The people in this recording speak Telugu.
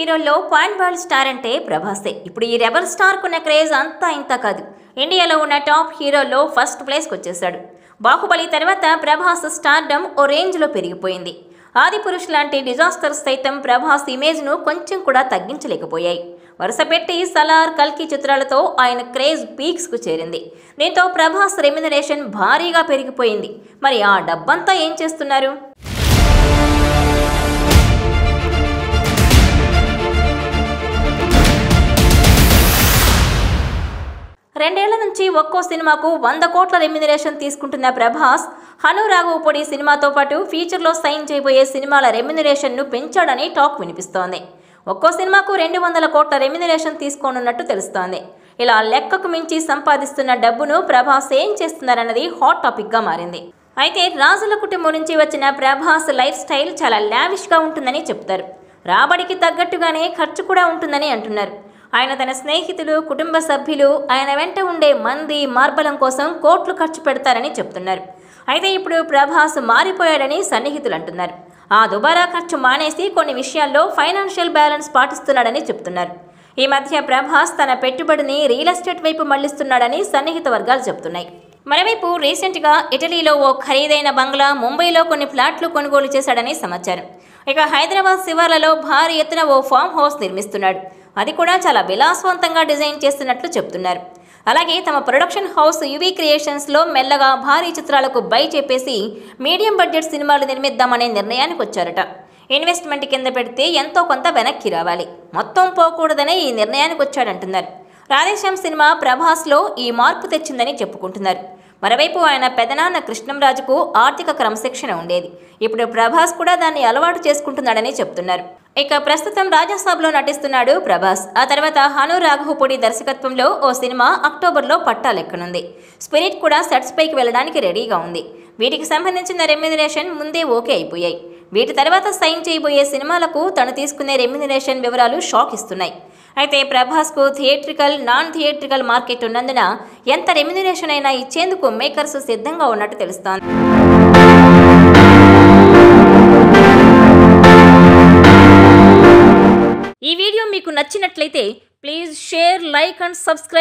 హీరోల్లో పాయింట్ బాల్ స్టార్ అంటే ప్రభాసే. ఇప్పుడు ఈ రెబల్ స్టార్ కున్న క్రేజ్ అంతా ఇంత కాదు. ఇండియాలో ఉన్న టాప్ హీరోల్లో ఫస్ట్ ప్లేస్కి వచ్చేశాడు. బాహుబలి తర్వాత ప్రభాస్ స్టార్డమ్ ఓ రేంజ్లో పెరిగిపోయింది. ఆదిపురుష్ లాంటి డిజాస్టర్స్ సైతం ప్రభాస్ ఇమేజ్ను కొంచెం కూడా తగ్గించలేకపోయాయి. వరుస పెట్టి సలార్, కల్కి చిత్రాలతో ఆయన క్రేజ్ పీక్స్కు చేరింది. దీంతో ప్రభాస్ రెమ్యునరేషన్ భారీగా పెరిగిపోయింది. మరి ఆ డబ్బంతా ఏం చేస్తున్నారు? 2 ఏళ్ల నుంచి ఒక్కో సినిమాకు 100 కోట్ల రెమ్యునరేషన్ తీసుకుంటున్న ప్రభాస్ హను రాఘవపూడి సినిమాతో పాటు ఫ్యూచర్లో సైన్ చేయబోయే సినిమాల రెమ్యునరేషన్ను పెంచాడని టాక్ వినిపిస్తోంది. ఒక్కో సినిమాకు 200 కోట్ల రెమ్యునరేషన్ తీసుకోనున్నట్టు తెలుస్తోంది. ఇలా లెక్కకు మించి సంపాదిస్తున్న డబ్బును ప్రభాస్ ఏం చేస్తున్నారన్నది హాట్ టాపిక్గా మారింది. అయితే రాజుల కుటుంబం నుంచి వచ్చిన ప్రభాస్ లైఫ్ స్టైల్ చాలా లావిష్గా ఉంటుందని చెప్తారు. రాబడికి తగ్గట్టుగానే ఖర్చు కూడా ఉంటుందని అంటున్నారు. ఆయన తన స్నేహితులు, కుటుంబ సభ్యులు, ఆయన వెంట ఉండే మంది మార్బలం కోసం కోట్లు ఖర్చు పెడతారని చెప్తున్నారు. అయితే ఇప్పుడు ప్రభాస్ మారిపోయాడని సన్నిహితులు అంటున్నారు. ఆ దుబారా ఖర్చు మానేసి కొన్ని విషయాల్లో ఫైనాన్షియల్ బ్యాలెన్స్ పాటిస్తున్నాడని చెప్తున్నారు. ఈ మధ్య ప్రభాస్ తన పెట్టుబడిని రియల్ ఎస్టేట్ వైపు మళ్లిస్తున్నాడని సన్నిహిత వర్గాలు చెప్తున్నాయి. మరోవైపు రీసెంట్గా ఇటలీలో ఓ ఖరీదైన బంగ్లా, ముంబైలో కొన్ని ఫ్లాట్లు కొనుగోలు చేశాడని సమాచారం. ఇక హైదరాబాద్ శివార్లలో భారీ ఎత్తున ఓ ఫామ్ హౌస్ నిర్మిస్తున్నాడు. అది కూడా చాలా విలాసవంతంగా డిజైన్ చేస్తున్నట్లు చెప్తున్నారు. అలాగే తమ ప్రొడక్షన్ హౌస్ యువి క్రియేషన్స్లో మెల్లగా భారీ చిత్రాలకు బై చెప్పేసి మీడియం బడ్జెట్ సినిమాలు నిర్మిద్దామనే నిర్ణయానికి వచ్చారట. ఇన్వెస్ట్మెంట్ కింద పెడితే ఎంతో కొంత వెనక్కి రావాలి, మొత్తం పోకూడదనే ఈ నిర్ణయానికి వచ్చాడంటున్నారు. రాధేశ్యామ్ సినిమా ప్రభాస్లో ఈ మార్పు తెచ్చిందని చెప్పుకుంటున్నారు. మరోవైపు ఆయన పెదనాన్న కృష్ణంరాజుకు ఆర్థిక క్రమశిక్షణ ఉండేది. ఇప్పుడు ప్రభాస్ కూడా దాన్ని అలవాటు చేసుకుంటున్నాడని చెప్తున్నారు. ఇక ప్రస్తుతం రాజాసాబ్లో నటిస్తున్నాడు ప్రభాస్. ఆ తర్వాత హను రాఘవపూడి దర్శకత్వంలో ఓ సినిమా అక్టోబర్లో పట్టాలెక్కనుంది. స్పిరిట్ కూడా సెట్స్ పైకి వెళ్ళడానికి రెడీగా ఉంది. వీటికి సంబంధించిన రెమ్యునరేషన్ ముందే ఓకే అయిపోయాయి. వీటి తర్వాత సైన్ చేయబోయే సినిమాలకు తను తీసుకునే రెమ్యునరేషన్ వివరాలు షాక్ ఇస్తున్నాయి. అయితే ప్రభాస్కు థియేట్రికల్, నాన్ థియేట్రికల్ మార్కెట్ ఉన్నందున ఎంత రెమ్యునరేషన్ అయినా ఇచ్చేందుకు మేకర్స్ సిద్ధంగా ఉన్నట్టు తెలుస్తోంది. ఈ వీడియో మీకు నచ్చినట్లయితే please share, like and subscribe.